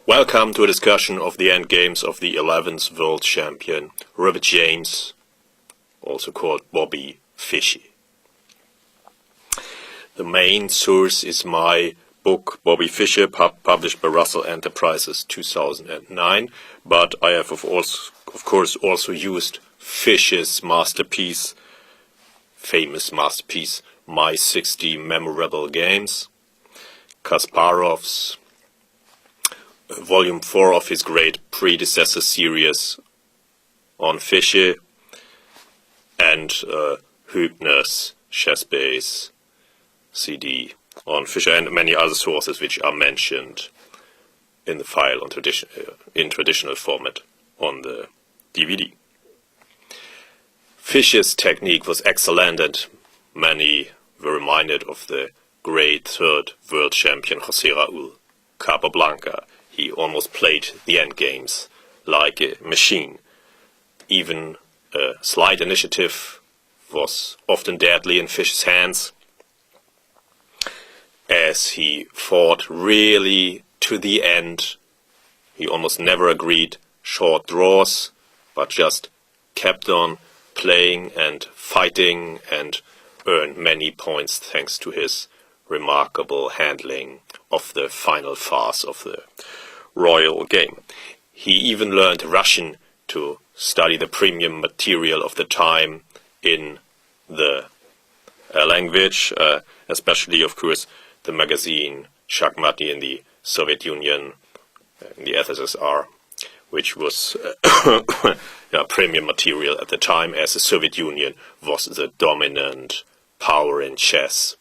Welcome to a discussion of the endgames of the 11th world champion, Robert James, also called Bobby Fischer. The main source is my book, Bobby Fischer, published by Russell Enterprises 2009, but I have of course also used Fischer's masterpiece, famous masterpiece, My 60 Memorable Games, Kasparov's Volume 4 of his great predecessor series on Fischer, and Hübner's chess-based CD on Fischer, and many other sources which are mentioned in the file on in traditional format on the DVD. Fischer's technique was excellent, and many were reminded of the great third world champion José Raúl Capablanca. He almost played the endgames like a machine. Even a slight initiative was often deadly in Fischer's hands, as he fought really to the end. He almost never agreed short draws, but just kept on playing and fighting and earned many points thanks to his remarkable handling of the final phase of the royal game. He even learned Russian to study the premium material of the time in the language, especially, of course, the magazine Shachmaty in the Soviet Union, in the SSSR, which was premium material at the time, as the Soviet Union was the dominant power in chess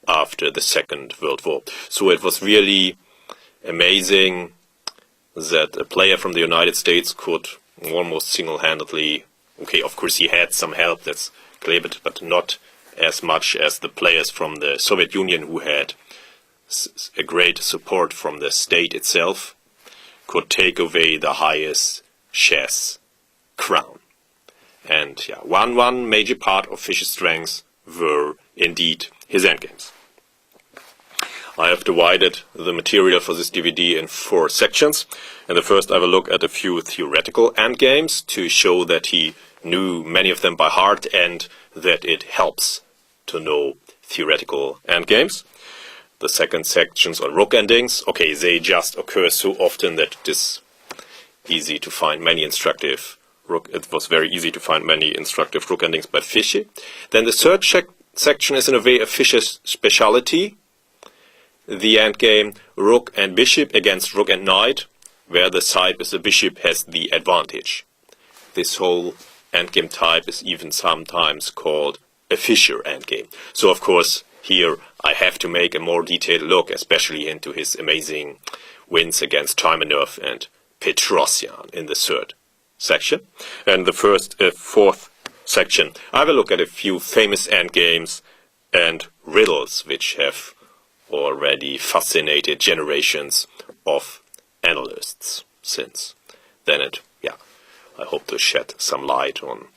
after the Second World War. So it was really amazing that a player from the United States could almost single-handedly, okay, of course he had some help, that's clear, but not as much as the players from the Soviet Union, who had a great support from the state itself, could take away the highest chess crown. And one major part of Fischer's strengths were indeed his endgames. I have divided the material for this DVD in 4 sections. In the first, I will look at a few theoretical endgames to show that he knew many of them by heart and that it helps to know theoretical endgames. The second section's on rook endings. Okay, they just occur so often that it is easy to find many instructive rook. It was very easy to find many instructive rook endings by Fischer. Then the third section is in a way a Fischer's specialty. The endgame rook and bishop against rook and knight, where the side with the bishop has the advantage. This whole endgame type is even sometimes called a Fischer endgame. So of course here I have to make a more detailed look, especially into his amazing wins against Taimanov and Petrosyan in the third section. And the fourth section, I will look at a few famous endgames and riddles which have already fascinated generations of analysts since then. I hope to shed some light on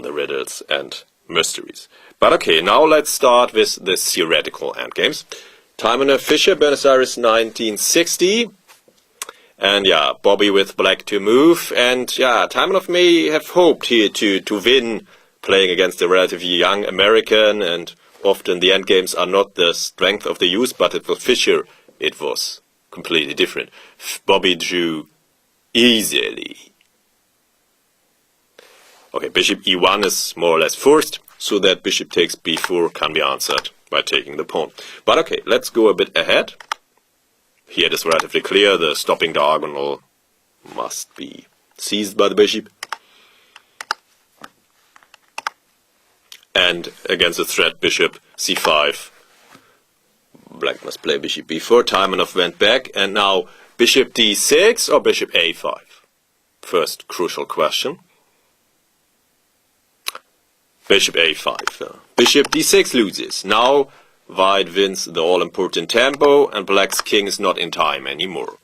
the riddles and mysteries. But okay, now let's start with the theoretical endgames. Taimanov Fischer, Buenos Aires 1960. And Bobby with black to move. And Taimanov may have hoped here to win, playing against a relatively young American, and often the endgames are not the strength of the youth, but it was Fischer, it was completely different. Bobby drew easily. Okay, bishop e1 is more or less forced, so that bishop takes b4 can be answered by taking the pawn. But okay, let's go a bit ahead. Here it is relatively clear, the stopping diagonal must be seized by the bishop. And against the threat bishop c5, black must play bishop b4. Taimanov went back, and now bishop d6 or bishop a5? First crucial question. Bishop a5. Bishop d6 loses. Now white wins the all-important tempo, and black's king is not in time anymore.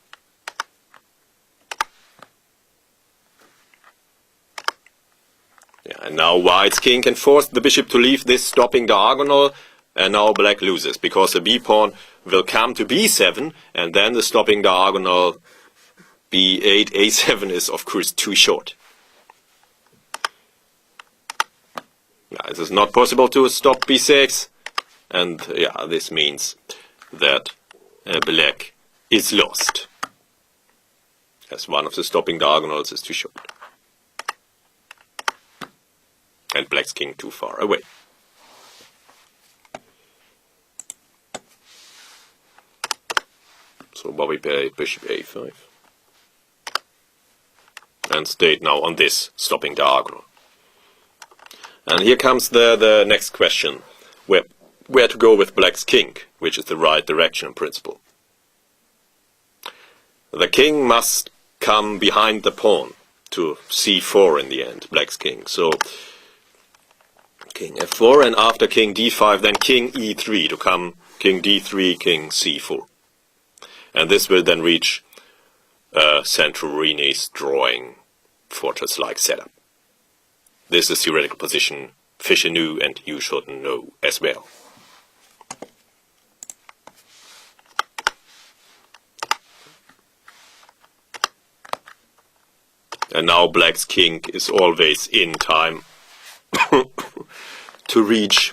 And now white's king can force the bishop to leave this stopping diagonal, and now black loses, because the b-pawn will come to b7, and then the stopping diagonal b8, a7 is of course too short. Yeah, it is not possible to stop b6, and yeah, this means that black is lost, as one of the stopping diagonals is too short, and black's king too far away. So Bobby played bishop a5, and stayed now on this stopping diagonal. And here comes the next question, where to go with black's king, which is the right direction in principle. The king must come behind the pawn to c4 in the end, black's king. So king f4, and after king d5, then king e3 to come king d3, king c4. And this will then reach Centurini's drawing fortress-like setup. This is theoretical position Fischer knew, and you should know as well. And now black's king is always in time to reach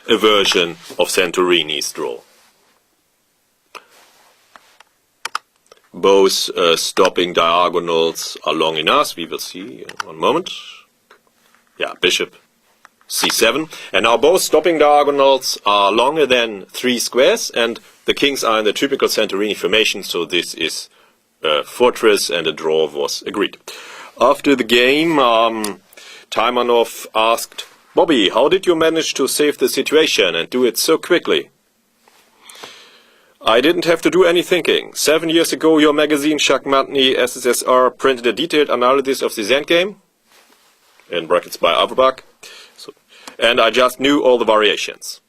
a version of Centurini's draw. Both stopping diagonals are long enough, we will see in one moment. Yeah, bishop c7. And now both stopping diagonals are longer than 3 squares, and the kings are in the typical Centurini formation, so this is a fortress, and a draw was agreed. After the game, Taimanov asked, "Bobby, how did you manage to save the situation and do it so quickly?" "I didn't have to do any thinking. 7 years ago, your magazine Schachmatny SSSR printed a detailed analysis of the Zen game, in brackets by Averbach, and I just knew all the variations."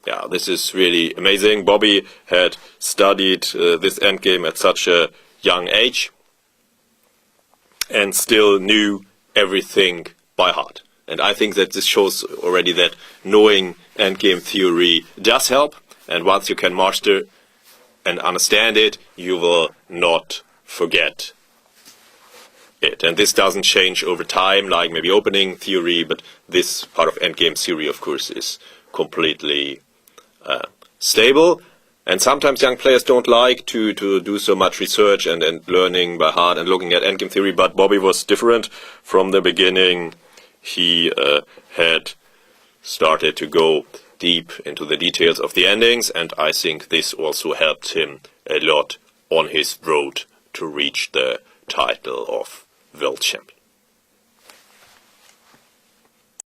Yeah, this is really amazing. Bobby had studied this endgame at such a young age, and still knew everything by heart. And I think that this shows already that knowing endgame theory does help. And once you can master and understand it, you will not forget it. And this doesn't change over time, like maybe opening theory, but this part of endgame theory, of course, is completely stable. And sometimes young players don't like to do so much research and learning by heart and looking at endgame theory, but Bobby was different from the beginning. He had started to go deep into the details of the endings, and I think this also helped him a lot on his road to reach the title of world champion.